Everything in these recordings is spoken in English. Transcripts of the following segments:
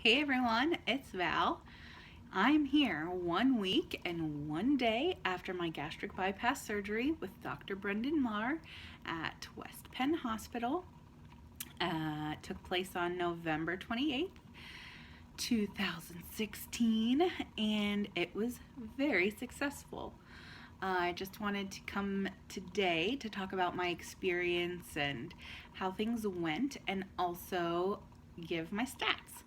Hey everyone, it's Val. I'm here 1 week and 1 day after my gastric bypass surgery with Dr. Brendan Marr at West Penn Hospital. It took place on November 28th, 2016, and it was very successful. I just wanted to come today to talk about my experience and how things went, and also give my stats.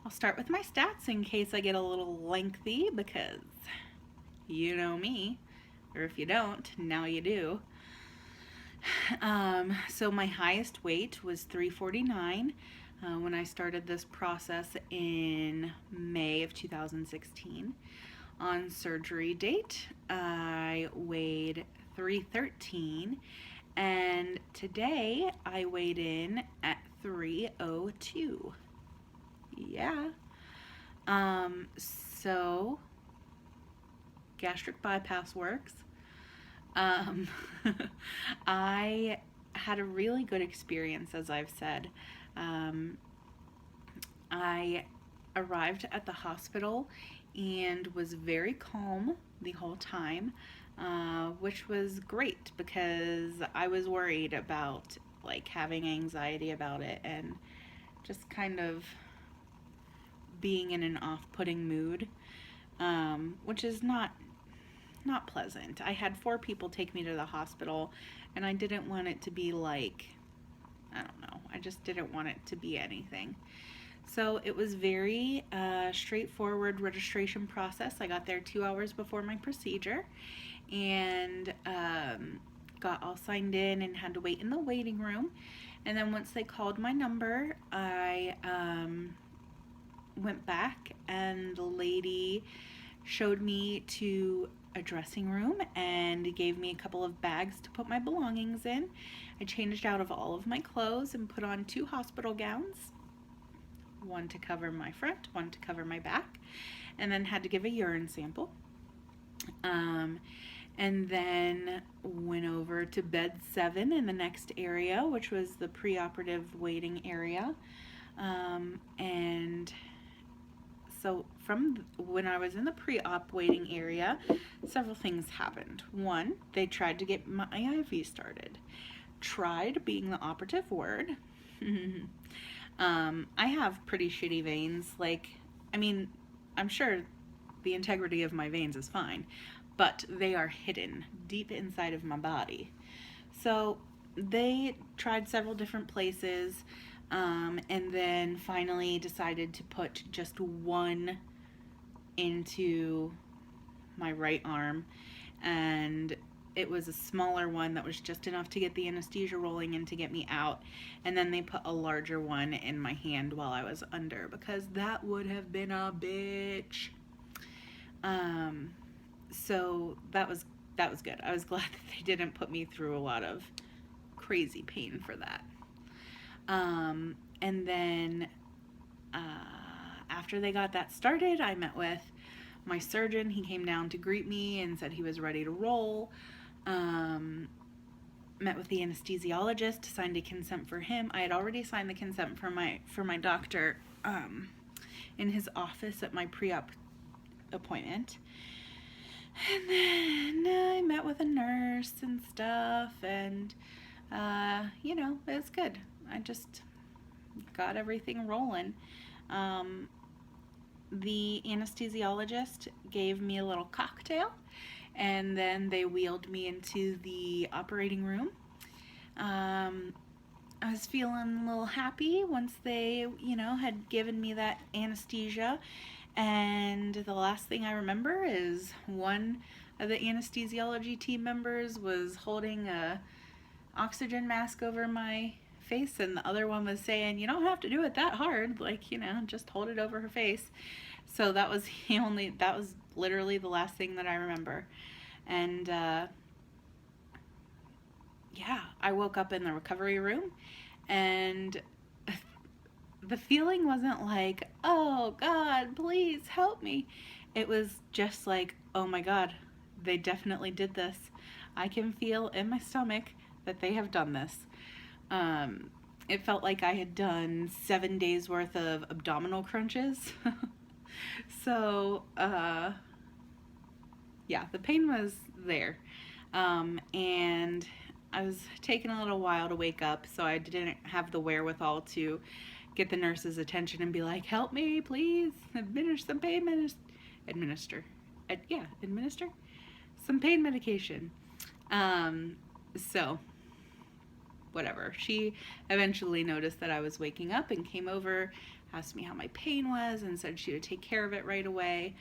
I'll start with my stats in case I get a little lengthy because you know me, or if you don't, now you do. So my highest weight was 349 when I started this process in May of 2016. On surgery date, I weighed 313, and today I weighed in at 302. Yeah. So gastric bypass works. Um, I had a really good experience, as I've said. Um, I arrived at the hospital and was very calm the whole time, which was great because I was worried about like having anxiety about it and just kind of being in an off-putting mood, which is not pleasant. I had 4 people take me to the hospital, and I didn't want it to be like, I don't know, I just didn't want it to be anything. So it was very straightforward registration process. I got there 2 hours before my procedure and got all signed in and had to wait in the waiting room. And then once they called my number, I went back, and the lady showed me to a dressing room and gave me a couple of bags to put my belongings in. I changed out of all of my clothes and put on 2 hospital gowns, one to cover my front, one to cover my back, and then had to give a urine sample. And then went over to bed 7 in the next area, which was the preoperative waiting area. And so from when I was in the pre-op waiting area, several things happened. One, they tried to get my IV started. Tried being the operative word. I have pretty shitty veins. I'm sure the integrity of my veins is fine, but they are hidden deep inside of my body. So they tried several different places, and then finally decided to put just one into my right arm, and it was a smaller one that was just enough to get the anesthesia rolling and to get me out, and then they put a larger one in my hand while I was under, because that would have been a bitch. So that was good. I was glad that they didn't put me through a lot of crazy pain for that. And then after they got that started, I met with my surgeon. He came down to greet me and said he was ready to roll. Met with the anesthesiologist, signed a consent for him. I had already signed the consent for my doctor in his office at my pre-op appointment. And then I met with a nurse and stuff, and it was good. I just got everything rolling. The anesthesiologist gave me a little cocktail, and then they wheeled me into the operating room. I was feeling a little happy once they, had given me that anesthesia. And the last thing I remember is one of the anesthesiology team members was holding a oxygen mask over my face, and the other one was saying, you don't have to do it that hard, just hold it over her face. So that was literally the last thing that I remember. And I woke up in the recovery room, and the feeling wasn't like, oh God, please help me. It was just like, oh my God, they definitely did this. I can feel in my stomach that they have done this. it felt like I had done 7 days worth of abdominal crunches. So, yeah, the pain was there. And I was taking a little while to wake up, so I didn't have the wherewithal to get the nurse's attention and be like, help me, please, administer some pain administer. Administer some pain medication. So, whatever. She eventually noticed that I was waking up and came over, asked me how my pain was, and said she would take care of it right away.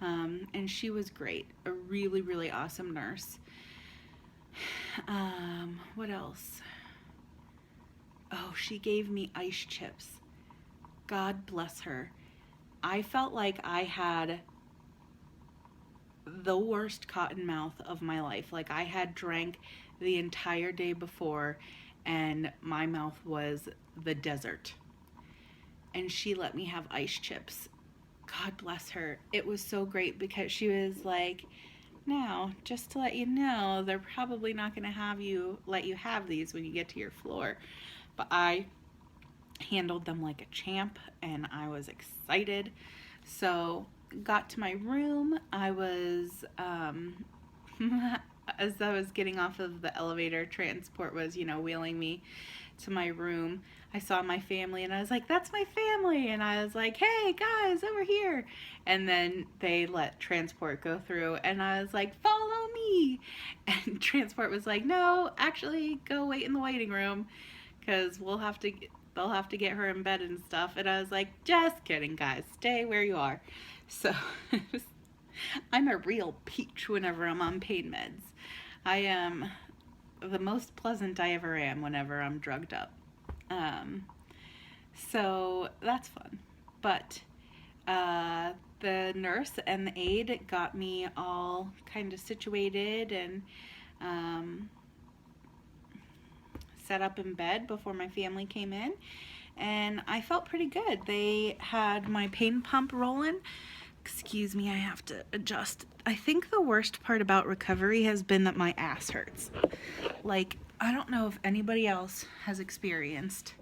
And she was great. A really, really awesome nurse. What else? Oh, she gave me ice chips. God bless her. I felt like I had the worst cotton mouth of my life. Like I had drank the entire day before and my mouth was the desert. And she let me have ice chips. God bless her. It was so great because she was like, now, just to let you know, they're probably not going to let you have these when you get to your floor. But I handled them like a champ and I was excited. So, got to my room. I was, as I was getting off of the elevator, transport was, wheeling me to my room. I saw my family and I was like, that's my family. And I was like, hey guys, over here. And then they let transport go through and I was like, follow me. And transport was like, no, actually go wait in the waiting room because they'll have to get her in bed and stuff. And I was like, just kidding guys, stay where you are. So I'm a real peach whenever I'm on pain meds. I am the most pleasant I ever am whenever I'm drugged up. So that's fun. But the nurse and the aide got me all kind of situated and set up in bed before my family came in. And I felt pretty good. They had my pain pump rolling. Excuse me, I have to adjust. I think the worst part about recovery has been that my ass hurts. Like, I don't know if anybody else has experienced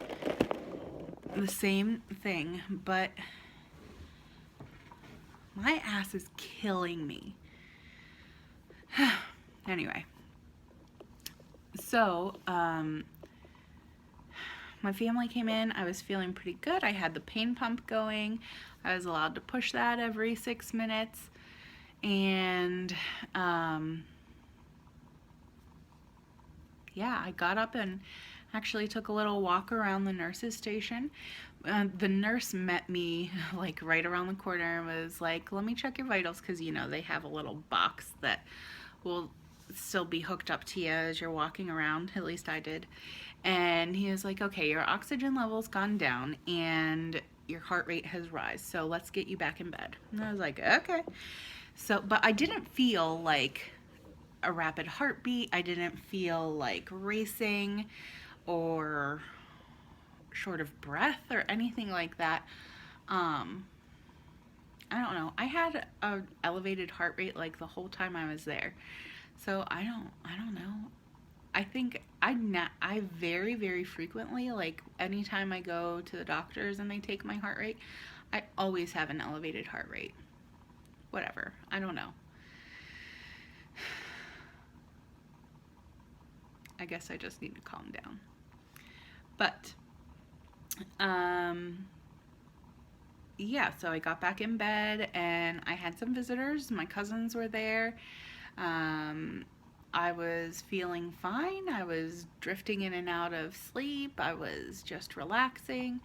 the same thing, but my ass is killing me. Anyway, so, my family came in. I was feeling pretty good. I had the pain pump going. I was allowed to push that every 6 minutes. And, yeah, I got up and actually took a little walk around the nurse's station. The nurse met me like right around the corner and was like, let me check your vitals, because they have a little box that will still be hooked up to you as you're walking around. At least I did. And he was like, okay, your oxygen level's gone down and your heart rate has rise, so let's get you back in bed. And I was like, okay. So, but I didn't feel like a rapid heartbeat. I didn't feel like racing or short of breath or anything like that. I don't know. I had an elevated heart rate like the whole time I was there. So I don't know. I think I very, very frequently, like anytime I go to the doctors and they take my heart rate, I always have an elevated heart rate. Whatever. I don't know. I guess I just need to calm down. But, yeah, so I got back in bed and I had some visitors. My cousins were there. I was feeling fine. I was drifting in and out of sleep. I was just relaxing.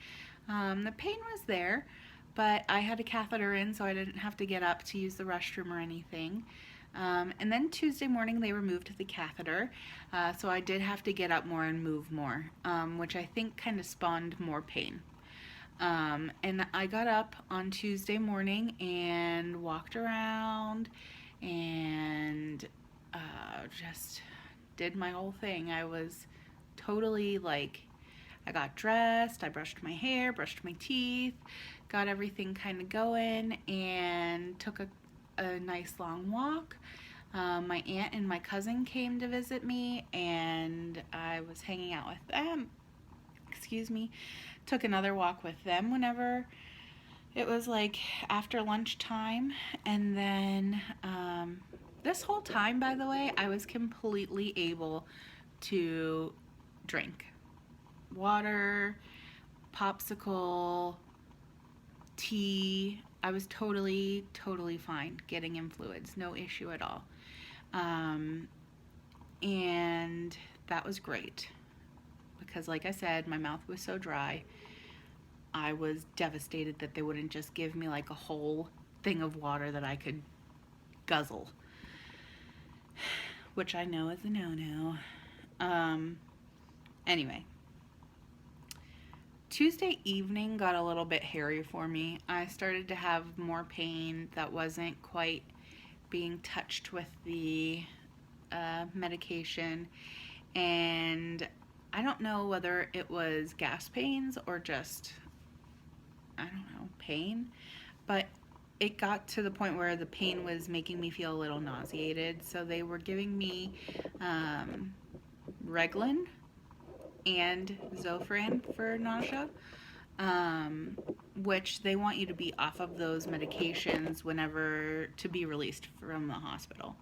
The pain was there, but I had a catheter in, so I didn't have to get up to use the restroom or anything. And then Tuesday morning they removed the catheter, so I did have to get up more and move more, which I think kind of spawned more pain. And I got up on Tuesday morning and walked around and just did my whole thing. I was totally like, I got dressed, I brushed my hair, brushed my teeth, got everything kind of going, and took a nice long walk. My aunt and my cousin came to visit me, and I was hanging out with them. excuse me, took another walk with them whenever it was like after lunchtime. And then this whole time, by the way, I was completely able to drink water, popsicle, tea. I was totally fine getting in fluids, no issue at all. And that was great because, like I said, my mouth was so dry. I was devastated that they wouldn't just give me like a whole thing of water that I could guzzle, which I know is a no-no. Anyway, Tuesday evening got a little bit hairy for me. I started to have more pain that wasn't quite being touched with the medication, and I don't know whether it was gas pains or just, I don't know, pain, but it got to the point where the pain was making me feel a little nauseated, so they were giving me Reglan and zofran for nausea, which they want you to be off of those medications whenever to be released from the hospital.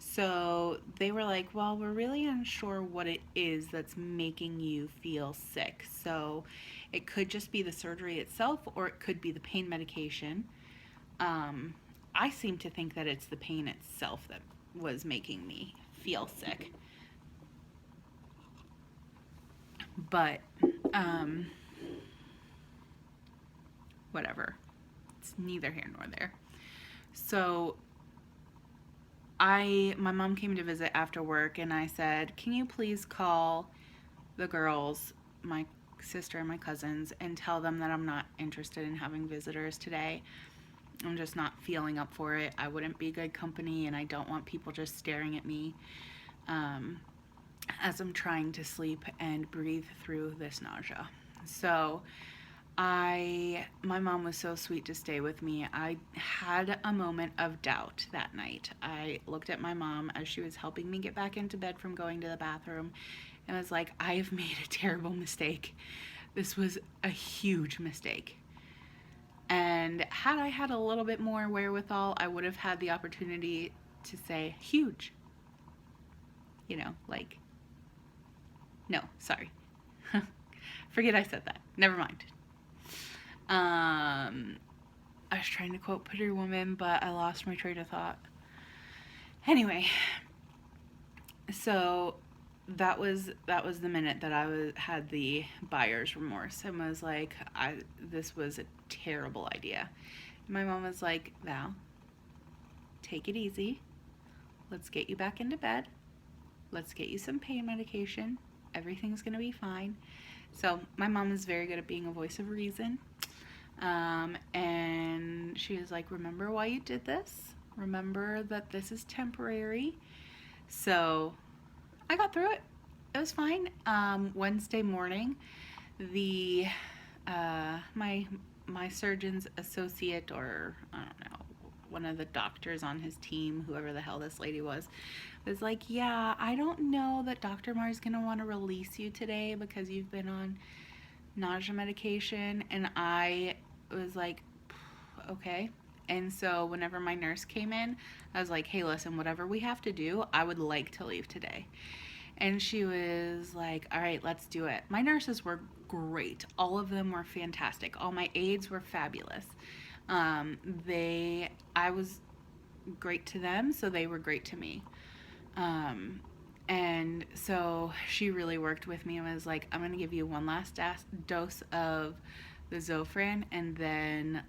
So they were like, well, we're really unsure what it is that's making you feel sick. So it could just be the surgery itself, or it could be the pain medication. I seem to think that it's the pain itself that was making me feel sick. But, whatever. It's neither here nor there. So my mom came to visit after work, and I said, can you please call the girls, my sister and my cousins, and tell them that I'm not interested in having visitors today. I'm just not feeling up for it. I wouldn't be good company, and I don't want people just staring at me as I'm trying to sleep and breathe through this nausea. So my mom was so sweet to stay with me. I had a moment of doubt that night. I looked at my mom as she was helping me get back into bed from going to the bathroom and was like, I have made a terrible mistake. This was a huge mistake. And had I had a little bit more wherewithal, I would have had the opportunity to say huge. You know, like, no, sorry. Forget I said that. Never mind. I was trying to quote Pretty Woman, but I lost my train of thought. Anyway, so that was the minute that I had the buyer's remorse and was like, this was a terrible idea. My mom was like, Val, take it easy. Let's get you back into bed. Let's get you some pain medication. Everything's gonna be fine. So my mom is very good at being a voice of reason. And she was like, remember why you did this? Remember that this is temporary. So I got through it. It was fine. Wednesday morning, the my surgeon's associate, or I don't know, one of the doctors on his team, whoever the hell this lady was like, yeah, I don't know that Dr. Marr's gonna want to release you today because you've been on nausea medication. And I was like, okay. And so whenever my nurse came in, I was like, hey, listen, whatever we have to do, I would like to leave today. And she was like, all right, let's do it. My nurses were great. All of them were fantastic. All my aides were fabulous. I was great to them, so they were great to me. And so she really worked with me and was like, I'm going to give you one last dose of the zofran, and then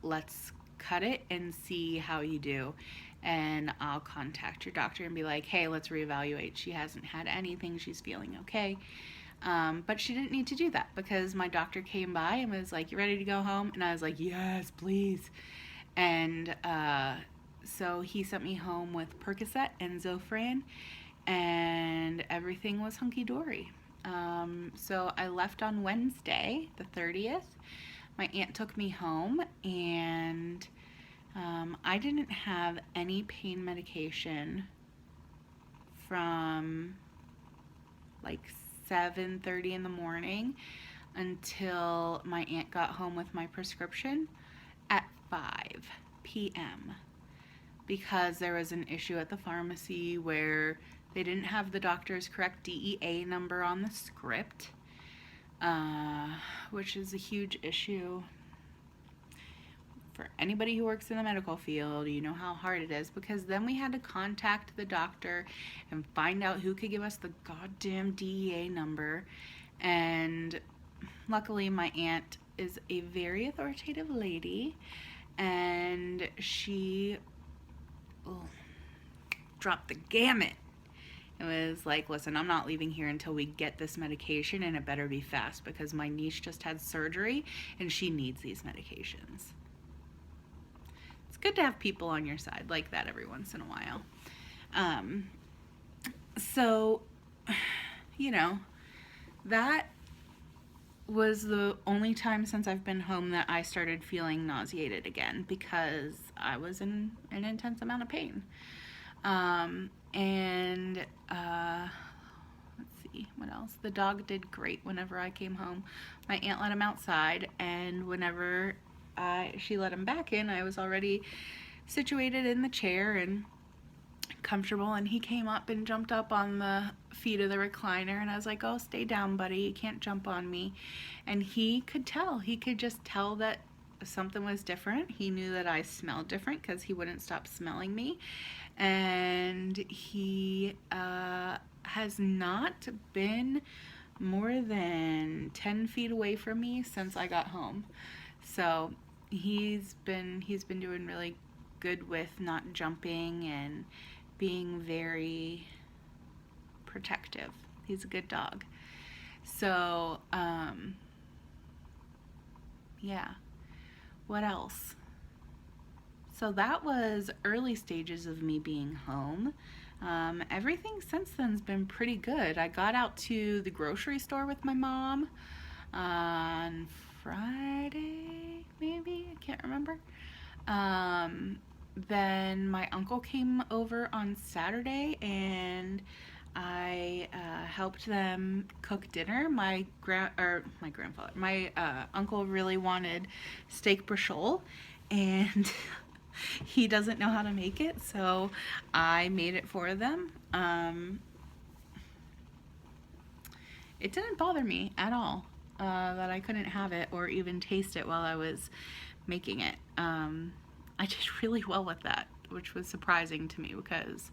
let's cut it and see how you do. And I'll contact your doctor and be like, hey, let's reevaluate. She hasn't had anything. She's feeling okay. But she didn't need to do that because my doctor came by and was like, you ready to go home? And I was like, yes, please. And so he sent me home with Percocet and zofran, and everything was hunky-dory. So I left on Wednesday, the 30th. My aunt took me home, and I didn't have any pain medication from like 7:30 in the morning until my aunt got home with my prescription at 5 p.m. because there was an issue at the pharmacy where they didn't have the doctor's correct DEA number on the script, which is a huge issue. For anybody who works in the medical field, you know how hard it is, because then we had to contact the doctor and find out who could give us the goddamn DEA number. And luckily my aunt is a very authoritative lady, and she dropped the gamut. It was like, listen, I'm not leaving here until we get this medication, and it better be fast because my niece just had surgery and she needs these medications. It's good to have people on your side like that every once in a while. So, you know, that was the only time since I've been home that I started feeling nauseated again, because I was in an intense amount of pain. Let's see, what else? The dog did great whenever I came home. My aunt let him outside, and whenever she let him back in, I was already situated in the chair and comfortable, and he came up and jumped up on the feet of the recliner, and I was like, oh, stay down, buddy, you can't jump on me. And he could just tell that something was different. He knew that I smelled different because he wouldn't stop smelling me, and he has not been more than 10 feet away from me since I got home. So he's been doing really good with not jumping and being very protective. He's a good dog. So yeah, what else? So that was early stages of me being home. Everything since then's been pretty good. I got out to the grocery store with my mom on Friday, maybe, I can't remember. Then my uncle came over on Saturday, and I helped them cook dinner. My uncle really wanted steak brichol, and he doesn't know how to make it, so I made it for them. It didn't bother me at all that I couldn't have it or even taste it while I was making it. I did really well with that, which was surprising to me, because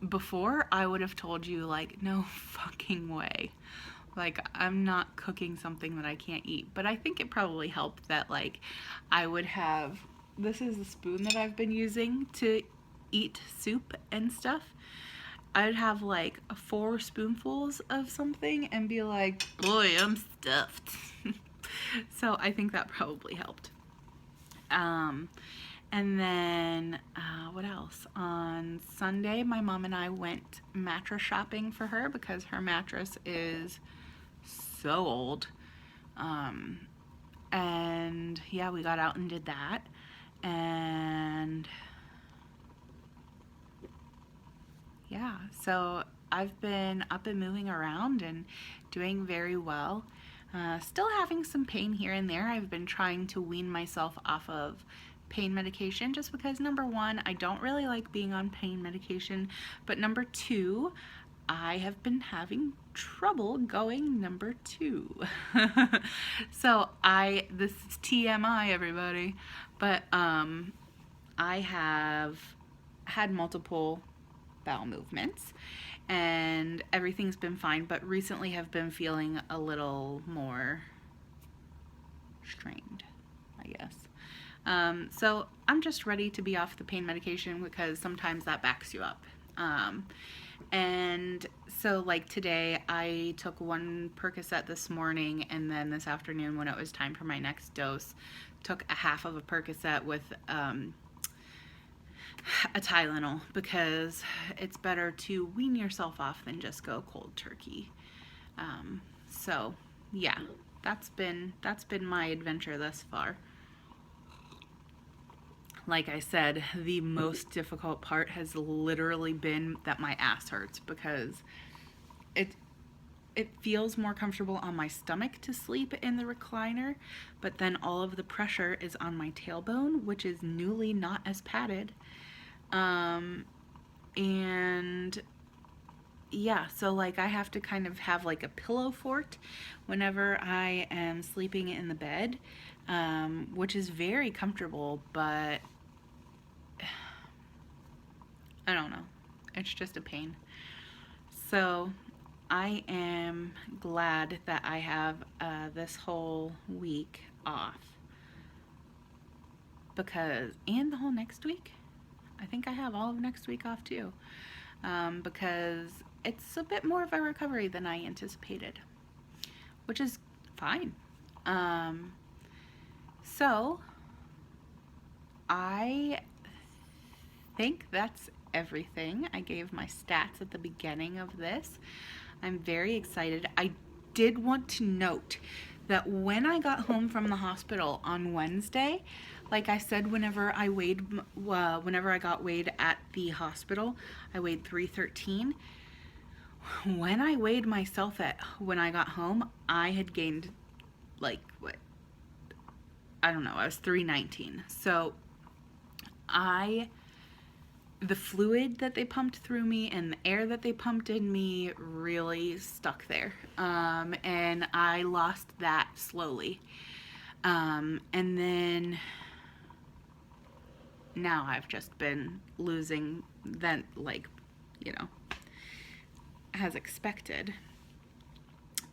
before I would have told you, like, no fucking way. Like, I'm not cooking something that I can't eat. But I think it probably helped that, like, I would have, this is the spoon that I've been using to eat soup and stuff. I'd have like 4 spoonfuls of something and be like, boy, I'm stuffed. So I think that probably helped. And then, what else? On Sunday, my mom and I went mattress shopping for her because her mattress is so old. And yeah, we got out and did that. And yeah, so I've been up and moving around and doing very well. Still having some pain here and there. I've been trying to wean myself off of pain medication just because, number one, I don't really like being on pain medication, but number two, I have been having trouble going number 2. So this is TMI, everybody, but I have had multiple bowel movements and everything's been fine, but recently have been feeling a little more strained, I guess. So I'm just ready to be off the pain medication because sometimes that backs you up. And so like today I took 1 Percocet this morning, and then this afternoon when it was time for my next dose, took a half of a Percocet with a Tylenol, because it's better to wean yourself off than just go cold turkey. So yeah, that's been my adventure thus far. Like I said, the most difficult part has literally been that my ass hurts, because it feels more comfortable on my stomach to sleep in the recliner, but then all of the pressure is on my tailbone, which is newly not as padded. And yeah, so like I have to kind of have like a pillow fort whenever I am sleeping in the bed, which is very comfortable, but I don't know. It's just a pain. So I am glad that I have this whole week off, because, and the whole next week. I think I have all of next week off too, because it's a bit more of a recovery than I anticipated, which is fine. So I think that's everything. I gave my stats at the beginning of this. I'm very excited. I did want to note that when I got home from the hospital on Wednesday, like I said, whenever I got weighed at the hospital, I weighed 313. When I weighed myself when I got home, I had gained like what? I don't know. I was 319. So the fluid that they pumped through me and the air that they pumped in me really stuck there. And I lost that slowly. And then now I've just been losing that, like, you know, as expected.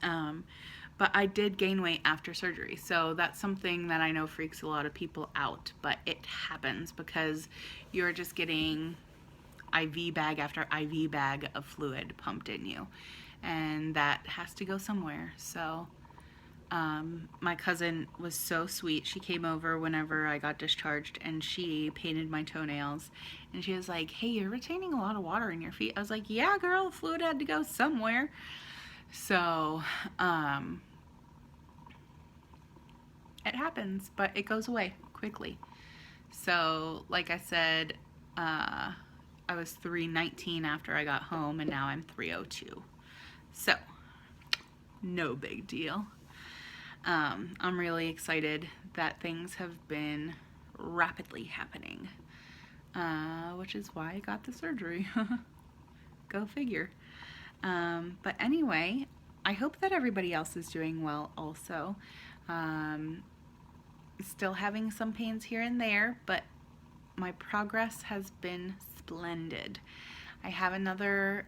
But I did gain weight after surgery, so that's something that I know freaks a lot of people out, but it happens because you're just getting IV bag after IV bag of fluid pumped in you, and that has to go somewhere. So my cousin was so sweet. She came over whenever I got discharged, and she painted my toenails, and she was like, hey, you're retaining a lot of water in your feet. I was like, yeah, girl, the fluid had to go somewhere. So it happens, but it goes away quickly. So like I said, I was 319 after I got home, and now I'm 302. So no big deal. I'm really excited that things have been rapidly happening, which is why I got the surgery. Go figure. But anyway, I hope that everybody else is doing well also. Still having some pains here and there, but my progress has been splendid. I have another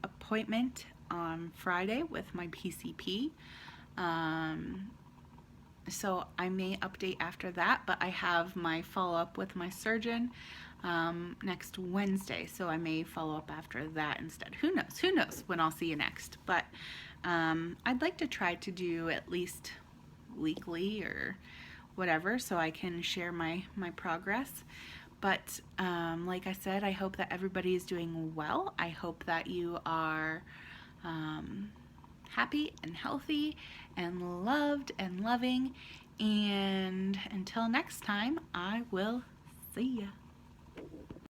appointment on Friday with my PCP. So I may update after that, but I have my follow-up with my surgeon next Wednesday, so I may follow up after that instead. Who knows when I'll see you next, but I'd like to try to do at least weekly or whatever, so I can share my progress. But like I said, I hope that everybody is doing well. I hope that you are happy and healthy and loved and loving. And until next time, I will see ya.